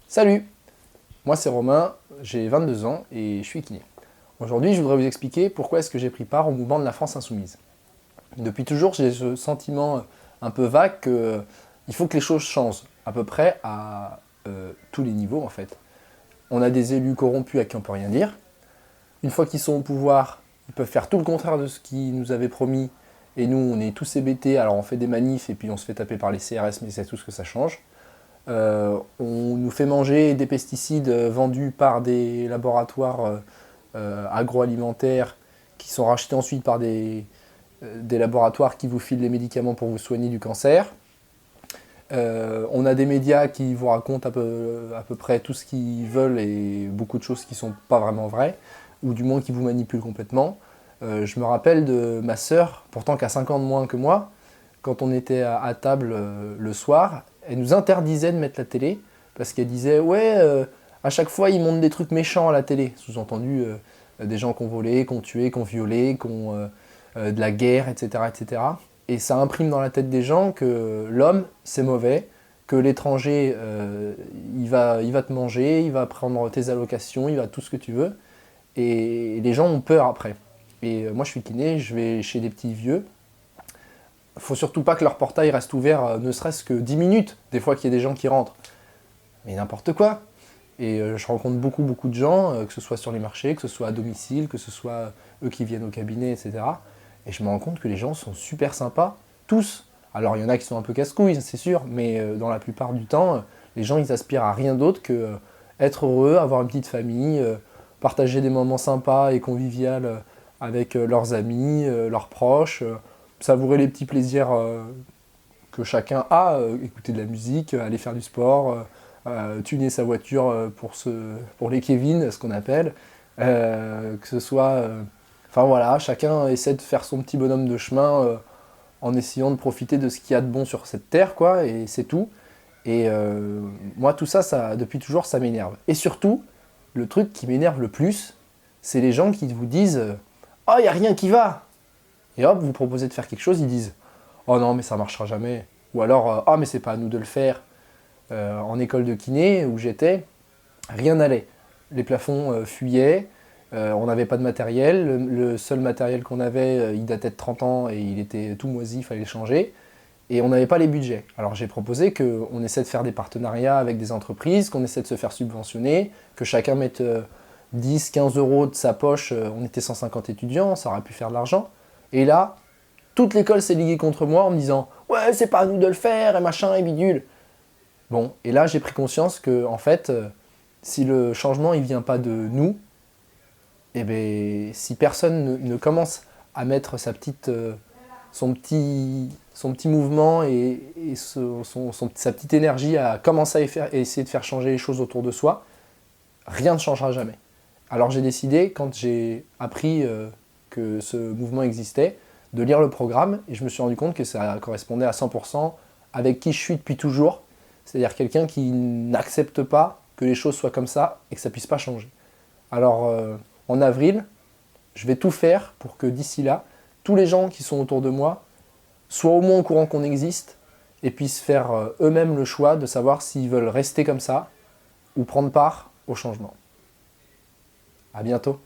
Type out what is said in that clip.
Salut, moi c'est Romain, j'ai 22 ans et je suis kiné. Aujourd'hui, je voudrais vous expliquer pourquoi est-ce que j'ai pris part au mouvement de la France Insoumise. Depuis toujours, j'ai ce sentiment un peu vague qu'il faut que les choses changent, à peu près à tous les niveaux en fait. On a des élus corrompus à qui on peut rien dire. Une fois qu'ils sont au pouvoir, ils peuvent faire tout le contraire de ce qu'ils nous avaient promis. Et nous, on est tous hébétés, alors on fait des manifs et puis on se fait taper par les CRS, mais c'est tout ce que ça change. On nous fait manger des pesticides vendus par des laboratoires agroalimentaires qui sont rachetés ensuite par des laboratoires qui vous filent les médicaments pour vous soigner du cancer. On a des médias qui vous racontent à peu près tout ce qu'ils veulent et beaucoup de choses qui ne sont pas vraiment vraies, ou du moins qui vous manipulent complètement. Je me rappelle de ma sœur, pourtant qui a 5 ans de moins que moi, quand on était à table le soir, elle nous interdisait de mettre la télé parce qu'elle disait ouais, à chaque fois ils montrent des trucs méchants à la télé, sous-entendu des gens qui ont volé, qui ont tué, qui ont violé, qui ont de la guerre, etc., etc. Et ça imprime dans la tête des gens que l'homme c'est mauvais, que l'étranger il va te manger, il va prendre tes allocations, il va tout ce que tu veux, et les gens ont peur après. Et moi je suis kiné, je vais chez des petits vieux. Faut surtout pas que leur portail reste ouvert ne serait-ce que 10 minutes, des fois qu'il y a des gens qui rentrent. Mais n'importe quoi. Et je rencontre beaucoup de gens, que ce soit sur les marchés, que ce soit à domicile, que ce soit eux qui viennent au cabinet, etc. Et je me rends compte que les gens sont super sympas, tous. Alors il y en a qui sont un peu casse-couilles, c'est sûr, mais dans la plupart du temps, les gens ils aspirent à rien d'autre que être heureux, avoir une petite famille, partager des moments sympas et conviviaux avec leurs amis, leurs proches, savourer les petits plaisirs que chacun a, écouter de la musique, aller faire du sport, tuner sa voiture pour les Kevin, ce qu'on appelle, que ce soit... Enfin voilà, chacun essaie de faire son petit bonhomme de chemin en essayant de profiter de ce qu'il y a de bon sur cette terre, quoi, et c'est tout. Et moi, tout ça, depuis toujours, ça m'énerve. Et surtout, le truc qui m'énerve le plus, c'est les gens qui vous disent « Oh, il n'y a rien qui va !» Et hop, vous proposez de faire quelque chose, ils disent « Oh non, mais ça marchera jamais !» Ou alors « Ah, mais c'est pas à nous de le faire !» En école de kiné, où j'étais, rien n'allait. Les plafonds fuyaient, on n'avait pas de matériel, le seul matériel qu'on avait, il datait de 30 ans et il était tout moisi, il fallait le changer. Et on n'avait pas les budgets. Alors j'ai proposé qu'on essaie de faire des partenariats avec des entreprises, qu'on essaie de se faire subventionner, que chacun mette 10, 15 euros de sa poche. On était 150 étudiants, ça aurait pu faire de l'argent. Et là, toute l'école s'est liguée contre moi en me disant « Ouais, c'est pas à nous de le faire, et machin, et bidule ». Bon, et là j'ai pris conscience que, en fait, si le changement il vient pas de nous, et ben si personne ne commence à mettre son petit mouvement et sa petite énergie à commencer à essayer de faire changer les choses autour de soi, rien ne changera jamais. Alors j'ai décidé, quand j'ai appris que ce mouvement existait, de lire le programme et je me suis rendu compte que ça correspondait à 100% avec qui je suis depuis toujours, c'est-à-dire quelqu'un qui n'accepte pas que les choses soient comme ça et que ça puisse pas changer. Alors en avril, je vais tout faire pour que d'ici là, tous les gens qui sont autour de moi soient au moins au courant qu'on existe et puissent faire eux-mêmes le choix de savoir s'ils veulent rester comme ça ou prendre part au changement. À bientôt.